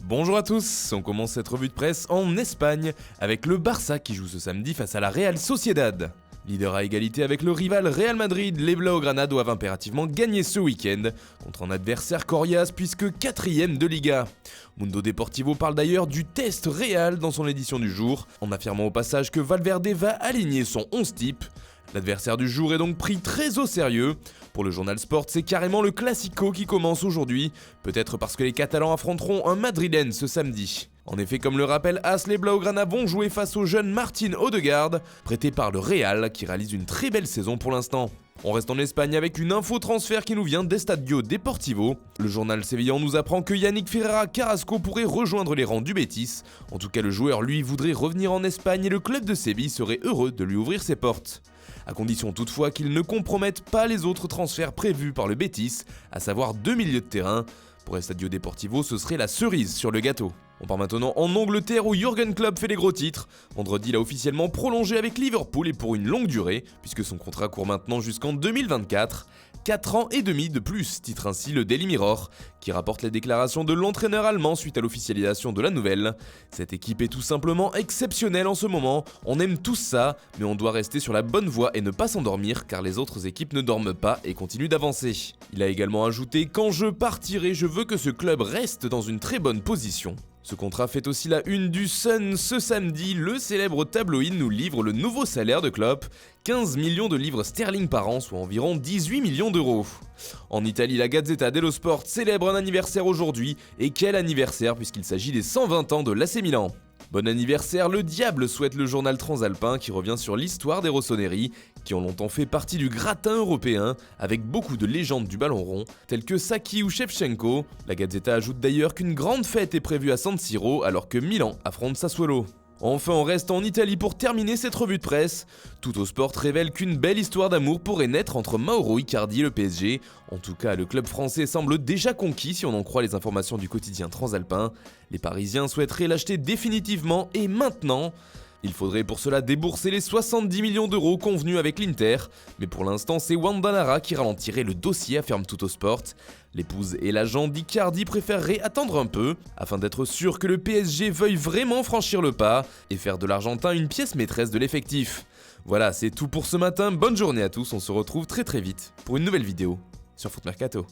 Bonjour à tous, on commence cette revue de presse en Espagne avec le Barça qui joue ce samedi face à la Real Sociedad. Leader à égalité avec le rival Real Madrid, les Blaugrana doivent impérativement gagner ce week-end contre un adversaire coriace puisque 4ème de Liga. Mundo Deportivo parle d'ailleurs du test Real dans son édition du jour, en affirmant au passage que Valverde va aligner son 11 type. L'adversaire du jour est donc pris très au sérieux. Pour le journal Sport, c'est carrément le Classico qui commence aujourd'hui, peut-être parce que les Catalans affronteront un Madrilène ce samedi. En effet, comme le rappelle As, les Blaugrana vont jouer face au jeune Martin Odegaard, prêté par le Real, qui réalise une très belle saison pour l'instant. On reste en Espagne avec une info transfert qui nous vient d'Estadio Deportivo. Le journal sévillan nous apprend que Yannick Ferreira Carrasco pourrait rejoindre les rangs du Betis. En tout cas, le joueur, lui, voudrait revenir en Espagne et le club de Séville serait heureux de lui ouvrir ses portes. À condition toutefois qu'il ne compromette pas les autres transferts prévus par le Betis, à savoir 2 milieux de terrain. Pour Estadio Deportivo, ce serait la cerise sur le gâteau. On part maintenant en Angleterre où Jürgen Klopp fait les gros titres. Vendredi, il a officiellement prolongé avec Liverpool et pour une longue durée, puisque son contrat court maintenant jusqu'en 2024. 4 ans et demi de plus, titre ainsi le Daily Mirror, qui rapporte les déclarations de l'entraîneur allemand suite à l'officialisation de la nouvelle. Cette équipe est tout simplement exceptionnelle en ce moment, on aime tous ça, mais on doit rester sur la bonne voie et ne pas s'endormir car les autres équipes ne dorment pas et continuent d'avancer. Il a également ajouté « Quand je partirai, je veux que ce club reste dans une très bonne position ». Ce contrat fait aussi la une du Sun ce samedi, le célèbre tabloïd nous livre le nouveau salaire de Klopp, 15 millions de livres sterling par an, soit environ 18 millions d'euros. En Italie, la Gazzetta dello Sport célèbre un anniversaire aujourd'hui, et quel anniversaire puisqu'il s'agit des 120 ans de l'AC Milan. Bon anniversaire, le diable souhaite le journal transalpin qui revient sur l'histoire des rossoneri, qui ont longtemps fait partie du gratin européen, avec beaucoup de légendes du ballon rond, telles que Sacchi ou Shevchenko. La Gazzetta ajoute d'ailleurs qu'une grande fête est prévue à San Siro alors que Milan affronte Sassuolo. Enfin, on reste en Italie pour terminer cette revue de presse. Tuttosport révèle qu'une belle histoire d'amour pourrait naître entre Mauro Icardi et le PSG. En tout cas, le club français semble déjà conquis si on en croit les informations du quotidien transalpin. Les Parisiens souhaiteraient l'acheter définitivement et maintenant. Il faudrait pour cela débourser les 70 millions d'euros convenus avec l'Inter, mais pour l'instant c'est Wanda Nara qui ralentirait le dossier, affirme Tuttosport. L'épouse et l'agent d'Icardi préféreraient attendre un peu, afin d'être sûr que le PSG veuille vraiment franchir le pas et faire de l'Argentin une pièce maîtresse de l'effectif. Voilà, c'est tout pour ce matin, bonne journée à tous, on se retrouve très vite pour une nouvelle vidéo sur Foot Mercato.